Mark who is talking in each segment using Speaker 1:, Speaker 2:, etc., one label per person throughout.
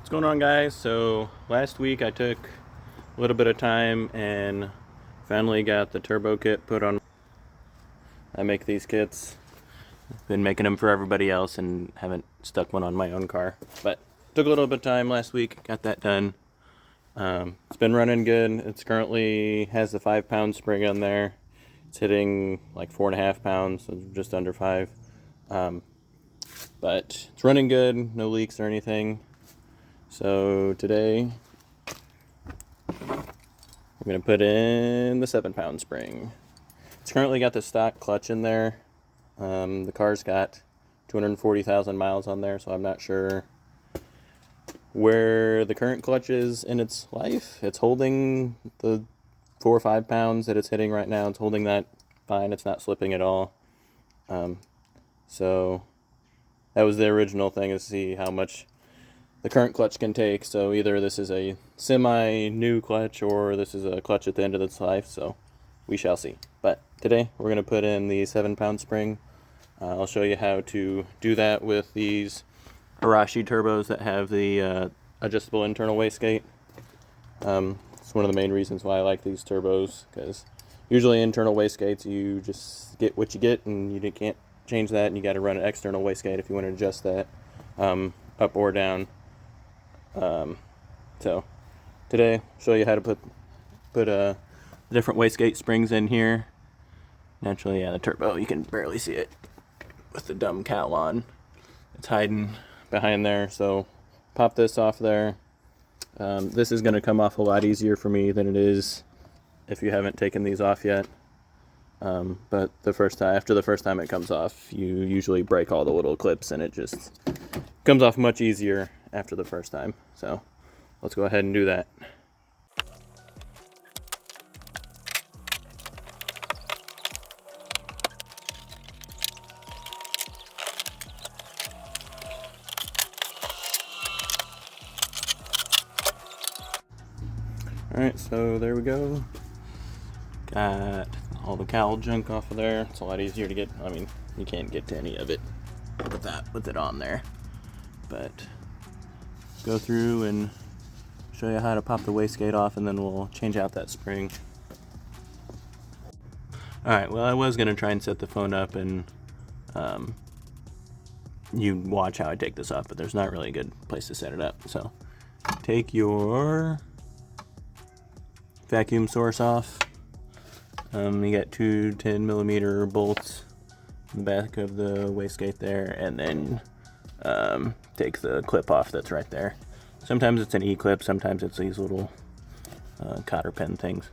Speaker 1: What's going on, guys? So last week I took a little bit of time and finally got the turbo kit put on. I make these kits. Been making them for everybody else and haven't stuck one on my own car, but took a little bit of time last week, got that done. It's been running good. It's currently has the 5-pound spring on there. It's hitting like 4.5 pounds, so just under 5. But it's running good, no leaks or anything. So today we're going to put in the 7-pound spring. It's currently got the stock clutch in there. The car's got 240,000 miles on there, so I'm not sure where the current clutch is in its life. It's holding the 4 or 5 pounds that it's hitting right now. It's holding that fine. It's not slipping at all. So that was the original thing, is to see how much the current clutch can take. So either this is a semi-new clutch or this is a clutch at the end of its life, so we shall see. But today we're going to put in the 7-pound spring. I'll show you how to do that with these Arashi turbos that have the adjustable internal wastegate. It's one of the main reasons why I like these turbos, because usually internal wastegates, you just get what you get and you can't change that, and you got to run an external wastegate if you want to adjust that up or down. So today I'll show you how to put different wastegate springs in here. Naturally, yeah, the turbo, you can barely see it with the dumb cowl on. It's hiding behind there, so pop this off there. This is going to come off a lot easier for me than it is if you haven't taken these off yet. But after the first time it comes off, you usually break all the little clips, and it just comes off much easier after the first time. So let's go ahead and do that. Alright, so there we go. Got all the cowl junk off of there. It's a lot easier to get. I mean, you can't get to any of it with it on there. But go through and show you how to pop the wastegate off, and then we'll change out that spring. Alright, well, I was going to try and set the phone up and you watch how I take this off, but there's not really a good place to set it up. So take your vacuum source off. You got two 10mm bolts in the back of the wastegate there, and then take the clip off that's right there. Sometimes it's an E-clip, sometimes it's these little cotter pen things.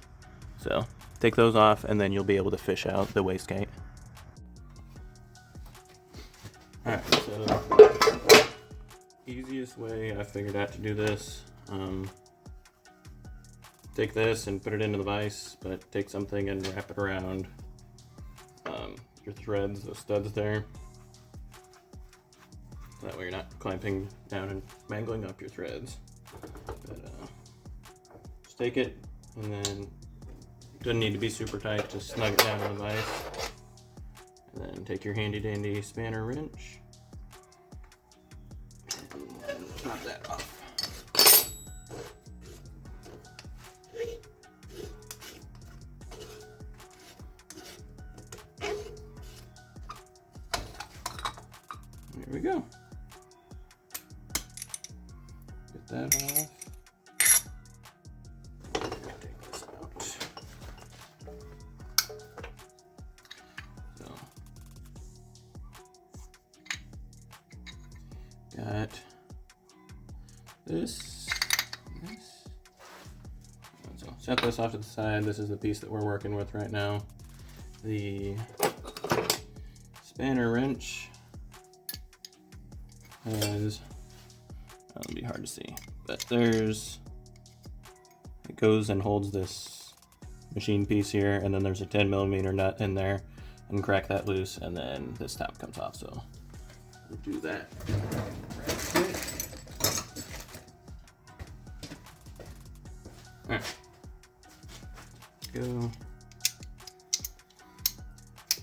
Speaker 1: So take those off, and then you'll be able to fish out the wastegate. Alright, so easiest way I figured out to do this, take this and put it into the vise, but take something and wrap it around your threads, the studs there. That way you're not clamping down and mangling up your threads. But just take it, and then doesn't need to be super tight, just snug it down in the vise. And then take your handy dandy spanner wrench and pop that off. There we go. Get that off. Take this out. So, got this. So set this off to the side. This is the piece that we're working with right now. The spanner wrench has, it'll be hard to see, but it goes and holds this machine piece here, and then there's a 10mm nut in there, and crack that loose, and then this top comes off. So we'll do that right quick. Alright, go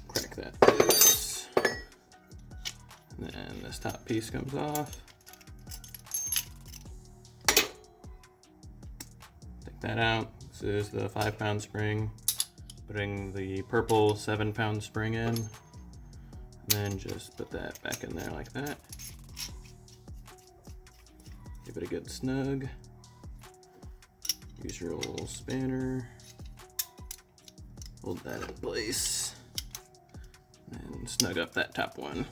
Speaker 1: crack that loose. And then this top piece comes off. that out. This is the 5-pound spring. Putting the purple 7-pound spring in. And then just put that back in there like that. Give it a good snug. Use your little spanner. Hold that in place. And snug up that top one.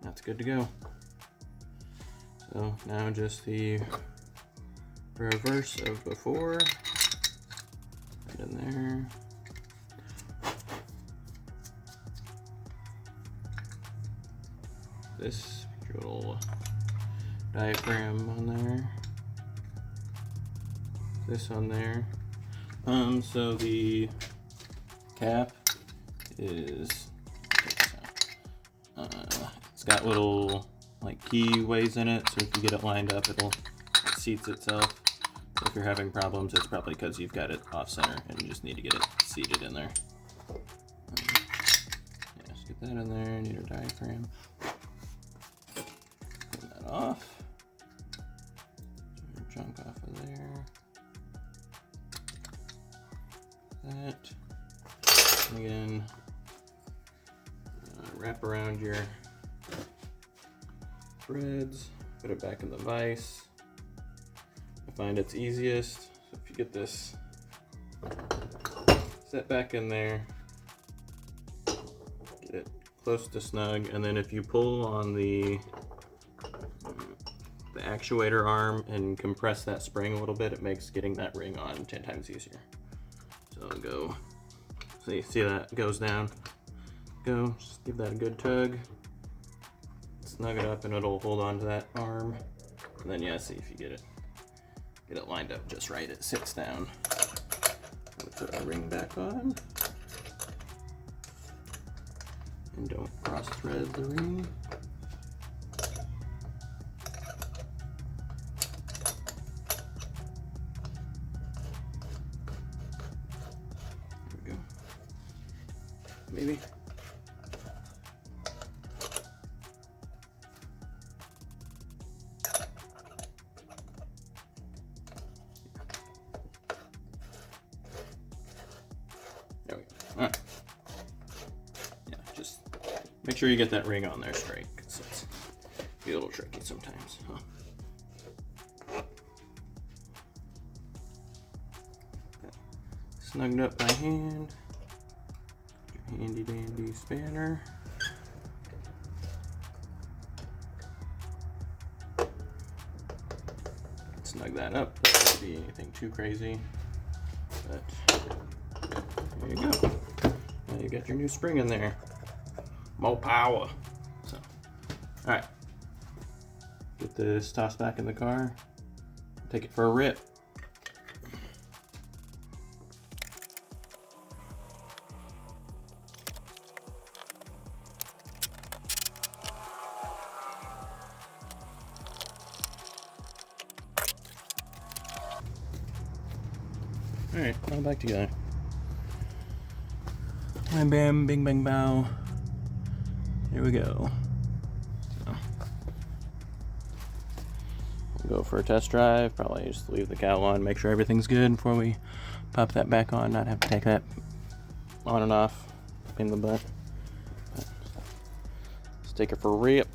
Speaker 1: That's good to go. So now just the reverse of before. Right in there. This little diaphragm on there. This on there. So the cap is, it's got little like keyways in it, so if you get it lined up, it seats itself. So if you're having problems, it's probably because you've got it off center and you just need to get it seated in there. Yeah, just get that in there. Need a diaphragm. Clean that off. Get your junk off of there. That. And again, wrap around your threads, put it back in the vise. I find it's easiest, so if you get this set back in there, get it close to snug, and then if you pull on the actuator arm and compress that spring a little bit, it makes getting that ring on 10 times easier. So go, see that goes down, go, just give that a good tug, snug it up and it'll hold on to that arm, and then yeah, see if you get it lined up just right, it sits down. Put our ring back on, and don't cross thread the ring. Maybe. There we go. All right. Yeah, just make sure you get that ring on there straight, because it's be a little tricky sometimes. Huh? Snugged up by hand. Handy dandy spanner. Snug that up. That won't be anything too crazy, but there you go. Now you got your new spring in there. More power. So, all right. Get this tossed back in the car. Take it for a rip. Alright, all back together. Bam, bam, bing, bang, bow. Here we go. So, we'll go for a test drive. Probably just leave the cowl on, make sure everything's good before we pop that back on. Not have to take that on and off in the butt. But let's take it for a rip.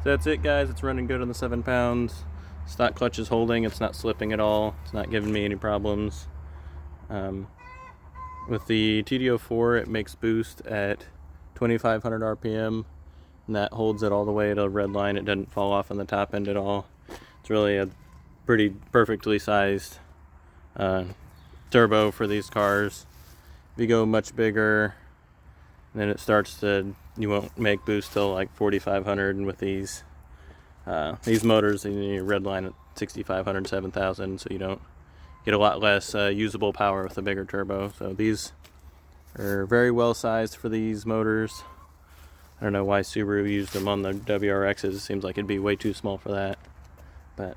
Speaker 1: So that's it, guys. It's running good on the 7 pounds. Stock clutch is holding, it's not slipping at all, it's not giving me any problems. With the TD04, it makes boost at 2500 RPM, and that holds it all the way to red line. It doesn't fall off on the top end at all. It's really a pretty perfectly sized turbo for these cars. If you go much bigger, then it starts to, you won't make boost till like 4500, and with these motors, you red line at 6500, 7000, so you don't get a lot less usable power with a bigger turbo. So these are very well sized for these motors. I don't know why Subaru used them on the WRXs. It seems like it'd be way too small for that. But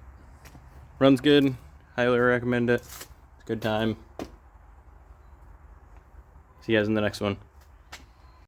Speaker 1: runs good. Highly recommend it. It's a good time. See you guys in the next one.